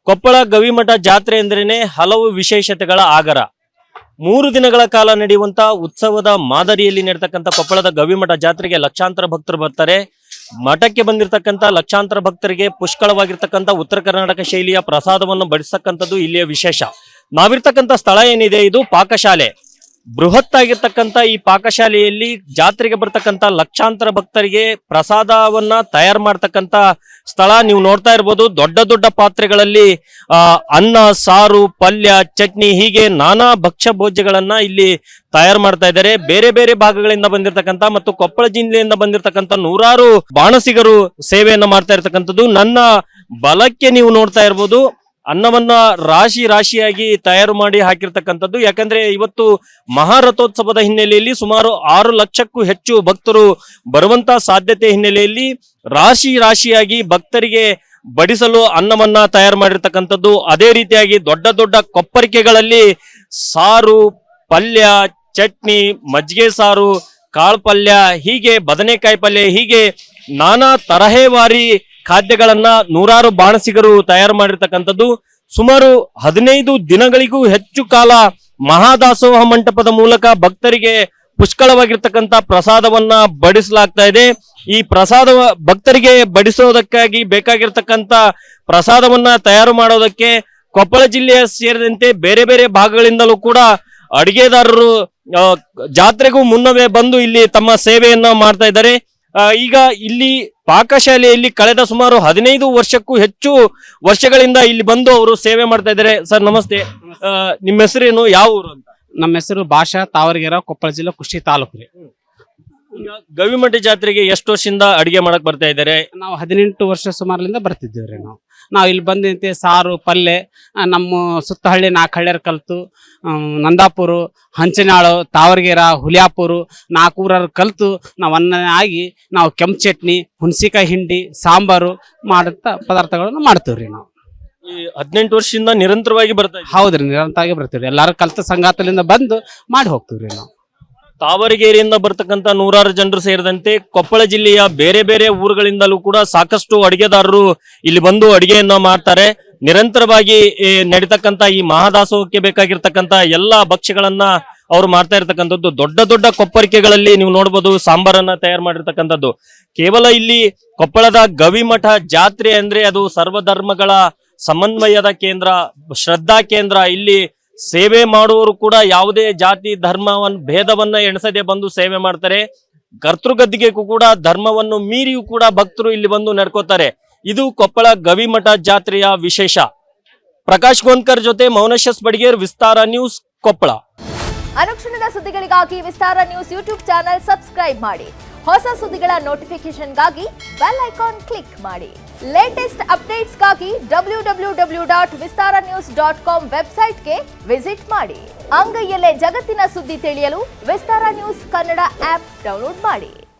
ಕೊಪ್ಪಳ ಗವಿಮಠ ಜಾತ್ರೆ ಎಂದರೇನೆ ಹಲವು ವಿಶೇಷತೆಗಳ ಆಗರ. 3 ದಿನಗಳ ಕಾಲ ನಡೆಯುವಂತ ಉತ್ಸವದ ಮಾದರಿಯಲ್ಲಿ ನಡೆತಕ್ಕಂಥ ಕೊಪ್ಪಳದ ಗವಿಮಠ ಜಾತ್ರೆಗೆ ಲಕ್ಷಾಂತರ ಭಕ್ತರು ಬರ್ತಾರೆ. ಮಠಕ್ಕೆ ಬಂದಿರತಕ್ಕಂಥ ಲಕ್ಷಾಂತರ ಭಕ್ತರಿಗೆ ಪುಷ್ಕಳವಾಗಿರ್ತಕ್ಕಂಥ ಉತ್ತರ ಕರ್ನಾಟಕ ಶೈಲಿಯ ಪ್ರಸಾದವನ್ನು ಬಡಿಸತಕ್ಕಂಥದ್ದು ಇಲ್ಲಿಯ ವಿಶೇಷ. ನಾವಿರ್ತಕ್ಕಂಥ ಸ್ಥಳ ಏನಿದೆ ಇದು ಪಾಕಶಾಲೆ. ಬೃಹತ್ ಆಗಿರ್ತಕ್ಕಂಥ ಈ ಪಾಕಶಾಲೆಯಲ್ಲಿ ಜಾತ್ರೆಗೆ ಬರ್ತಕ್ಕಂಥ ಲಕ್ಷಾಂತರ ಭಕ್ತರಿಗೆ ಪ್ರಸಾದವನ್ನ ತಯಾರು ಮಾಡ್ತಕ್ಕಂಥ ಸ್ಥಳ. ನೀವು ನೋಡ್ತಾ ಇರ್ಬೋದು, ದೊಡ್ಡ ದೊಡ್ಡ ಪಾತ್ರೆಗಳಲ್ಲಿ ಅನ್ನ, ಸಾರು, ಪಲ್ಯ, ಚಟ್ನಿ ಹೀಗೆ ನಾನಾ ಭಕ್ಷ್ಯ ಭೋಜ್ಯಗಳನ್ನ ಇಲ್ಲಿ ತಯಾರು ಮಾಡ್ತಾ ಇದ್ದಾರೆ. ಬೇರೆ ಬೇರೆ ಭಾಗಗಳಿಂದ ಬಂದಿರತಕ್ಕಂಥ ಮತ್ತು ಕೊಪ್ಪಳ ಜಿಲ್ಲೆಯಿಂದ ಬಂದಿರತಕ್ಕಂಥ ನೂರಾರು ಬಾಣಸಿಗರು ಸೇವೆಯನ್ನ ಮಾಡ್ತಾ ಇರ್ತಕ್ಕಂಥದ್ದು. ನನ್ನ ಬಲಕ್ಕೆ ನೀವು ನೋಡ್ತಾ ಇರ್ಬೋದು, ಅನ್ನವನ್ನ ರಾಶಿ ರಾಶಿಯಾಗಿ ತಯಾರು ಮಾಡಿ ಹಾಕಿರ್ತಕ್ಕಂಥದ್ದು. ಯಾಕಂದ್ರೆ ಇವತ್ತು ಮಹಾರಥೋತ್ಸವದ ಹಿನ್ನೆಲೆಯಲ್ಲಿ ಸುಮಾರು 6 ಲಕ್ಷಕ್ಕೂ ಹೆಚ್ಚು ಭಕ್ತರು ಬರುವಂತ ಸಾಧ್ಯತೆ ಹಿನ್ನೆಲೆಯಲ್ಲಿ ರಾಶಿ ರಾಶಿಯಾಗಿ ಭಕ್ತರಿಗೆ ಬಡಿಸಲು ಅನ್ನವನ್ನ ತಯಾರು ಮಾಡಿರ್ತಕ್ಕಂಥದ್ದು. ಅದೇ ರೀತಿಯಾಗಿ ದೊಡ್ಡ ದೊಡ್ಡ ಕೊಪ್ಪರಿಕೆಗಳಲ್ಲಿ ಸಾರು, ಪಲ್ಯ, ಚಟ್ನಿ, ಮಜ್ಜಿಗೆ ಸಾರು, ಕಾಳು ಪಲ್ಯ, ಹೀಗೆ ಬದನೆಕಾಯಿ ಪಲ್ಯ, ಹೀಗೆ ನಾನಾ ತರಹೇವಾರಿ ಖಾದ್ಯಗಳನ್ನ ನೂರಾರು ಬಾಣಸಿಗರು ತಯಾರು ಮಾಡಿರ್ತಕ್ಕಂಥದ್ದು. ಸುಮಾರು 15 ದಿನಗಳಿಗೂ ಹೆಚ್ಚು ಕಾಲ ಮಹಾದಾಸೋಹ ಮಂಟಪದ ಮೂಲಕ ಭಕ್ತರಿಗೆ ಪುಷ್ಕಳವಾಗಿರ್ತಕ್ಕಂಥ ಪ್ರಸಾದವನ್ನ ಬಡಿಸಲಾಗ್ತಾ ಇದೆ. ಈ ಪ್ರಸಾದ ಭಕ್ತರಿಗೆ ಬಡಿಸೋದಕ್ಕಾಗಿ ಬೇಕಾಗಿರ್ತಕ್ಕಂಥ ಪ್ರಸಾದವನ್ನ ತಯಾರು ಮಾಡೋದಕ್ಕೆ ಕೊಪ್ಪಳ ಜಿಲ್ಲೆಯ ಸೇರಿದಂತೆ ಬೇರೆ ಬೇರೆ ಭಾಗಗಳಿಂದಲೂ ಕೂಡ ಅಡಿಗೆದಾರರು ಜಾತ್ರೆಗೂ ಮುನ್ನವೇ ಬಂದು ಇಲ್ಲಿ ತಮ್ಮ ಸೇವೆಯನ್ನ ಮಾಡ್ತಾ ಇದ್ದಾರೆ. ಈಗ ಇಲ್ಲಿ ಪಾಕಶಾಲೆಯಲ್ಲಿ ಕಳೆದ ಸುಮಾರು 15 ವರ್ಷಕ್ಕೂ ಹೆಚ್ಚು ವರ್ಷಗಳಿಂದ ಇಲ್ಲಿ ಬಂದು ಅವರು ಸೇವೆ ಮಾಡ್ತಾ ಇದ್ದಾರೆ. ಸರ್ ನಮಸ್ತೆ, ನಿಮ್ಮ ಹೆಸರೇನು, ಯಾವ ಊರು ಅಂತ? ನಮ್ಮ ಹೆಸರು ಭಾಷಾ, ತಾವರಗೆರೆ, ಕೊಪ್ಪಳ ಜಿಲ್ಲೆ, ಕುಷ್ಟಗಿ ತಾಲೂಕು ರೀ. ಈಗ ಗವಿಮಠ ಜಾತ್ರೆಗೆ ಎಷ್ಟು ವರ್ಷದಿಂದ ಅಡಿಗೆ ಮಾಡಕ್ ಬರ್ತಾ ಇದ್ದಾರೆ? ನಾವು 18 ವರ್ಷ ಸುಮಾರಲಿಂದ ಬರ್ತಿದ್ದೀವಿ ರೀ. ನಾವು ಇಲ್ಲಿ ಬಂದಂತೆ ಸಾರು, ಪಲ್ಯ, ನಮ್ಮ ಸುತ್ತ ಹಳ್ಳಿ 4 ಹಳ್ಳಿಯರ್ ಕಲ್ತು, ನಂದಾಪುರ, ಹಂಚನಾಳು, ತಾವರಗೆರೆ, ಹುಲಿಯಾಪುರ 4 ಊರವ್ರು ಕಲ್ತು ನಾವು ಅನ್ನ ಆಗಿ ನಾವು ಕೆಂಪು ಚಟ್ನಿ, ಹುಣಸಿಕಾಯಿ ಹಿಂಡಿ, ಸಾಂಬಾರು ಮಾಡುತ್ತ ಪದಾರ್ಥಗಳನ್ನು ಮಾಡ್ತೀವಿ ರೀ. ನಾವು ಈ 18 ವರ್ಷದಿಂದ ನಿರಂತರವಾಗಿ ಬರ್ತಾ ಇದ್ದೀವಿ. ಹೌದ್ರಿ, ನಿರಂತರವಾಗಿ ಬರ್ತೀವಿ ರೀ. ಎಲ್ಲಾರು ಕಲ್ತ ಸಂಗಾತಲಿಂದ ಬಂದು ಮಾಡಿ ಹೋಗ್ತೀವಿ ರೀ. ನಾವು ತಾವರಗೇರಿಯಿಂದ ಬರ್ತಕ್ಕಂಥ ನೂರಾರು ಜನರು ಸೇರಿದಂತೆ ಕೊಪ್ಪಳ ಜಿಲ್ಲೆಯ ಬೇರೆ ಬೇರೆ ಊರುಗಳಿಂದಲೂ ಕೂಡ ಸಾಕಷ್ಟು ಅಡಿಗೆದಾರರು ಇಲ್ಲಿ ಬಂದು ಅಡಿಗೆಯನ್ನ ಮಾಡ್ತಾರೆ. ನಿರಂತರವಾಗಿ ನಡೀತಕ್ಕಂಥ ಈ ಮಹಾದಾಸೋಹಕ್ಕೆ ಬೇಕಾಗಿರ್ತಕ್ಕಂಥ ಎಲ್ಲಾ ಭಕ್ಷ್ಯಗಳನ್ನ ಅವ್ರು ಮಾಡ್ತಾ ಇರ್ತಕ್ಕಂಥದ್ದು. ದೊಡ್ಡ ದೊಡ್ಡ ಕೊಪ್ಪರಿಕೆಗಳಲ್ಲಿ ನೀವು ನೋಡ್ಬೋದು ಸಾಂಬಾರನ್ನ ತಯಾರು ಮಾಡಿರ್ತಕ್ಕಂಥದ್ದು. ಕೇವಲ ಇಲ್ಲಿ ಕೊಪ್ಪಳದ ಗವಿಮಠ ಜಾತ್ರೆ ಅಂದ್ರೆ ಅದು ಸರ್ವಧರ್ಮಗಳ ಸಮನ್ವಯದ ಕೇಂದ್ರ, ಶ್ರದ್ಧಾ ಕೇಂದ್ರ. ಇಲ್ಲಿ ಸೇವೆ ಮಾಡುವವರು ಕೂಡ ಯಾವುದೇ ಜಾತಿ ಧರ್ಮವನ್ನ ಭೇದವನ್ನ ಎಣಿಸದೆ ಬಂದು ಸೇವೆ ಮಾಡ್ತಾರೆ. ಕರ್ತೃಗದ್ದಿಗೆಗೂ ಕೂಡ ಧರ್ಮವನ್ನು ಮೀರಿಯೂ ಕೂಡ ಭಕ್ತರು ಇಲ್ಲಿ ಬಂದು ನಡ್ಕೋತಾರೆ. ಇದು ಕೊಪ್ಪಳ ಗವಿಮಠ ಜಾತ್ರೆಯ ವಿಶೇಷ. ಪ್ರಕಾಶ್ ಗೋನ್ಕರ್ ಜೊತೆ ಮೌನಶಸ್ ಬಡಿಗೇರ್, ವಿಸ್ತಾರ ನ್ಯೂಸ್, ಕೊಪ್ಪಳ. ಅನುಕ್ಷಣದ ಸುದ್ದಿಗಳಿಗಾಗಿ ವಿಸ್ತಾರ ನ್ಯೂಸ್ ಯೂಟ್ಯೂಬ್ ಚಾನೆಲ್ ಸಬ್ಸ್ಕ್ರೈಬ್ ಮಾಡಿ. ಹೊಸ ಸುದ್ದಿಗಳ ನೋಟಿಫಿಕೇಶನ್ಗಾಗಿ ಬೆಲ್ ಐಕಾನ್ ಕ್ಲಿಕ್ ಮಾಡಿ. ಲೇಟೆಸ್ಟ್ ಅಪ್ಡೇಟ್ಸ್ಗಾಗಿ www.vistaranews.com ವೆಬ್ಸೈಟ್ಗೆ ವಿಸಿಟ್ ಮಾಡಿ. ಅಂಗೈಯಲ್ಲೇ ಜಗತ್ತಿನ ಸುದ್ದಿ ತಿಳಿಯಲು ವಿಸ್ತಾರ ನ್ಯೂಸ್ ಕನ್ನಡ ಆಪ್ ಡೌನ್ಲೋಡ್ ಮಾಡಿ.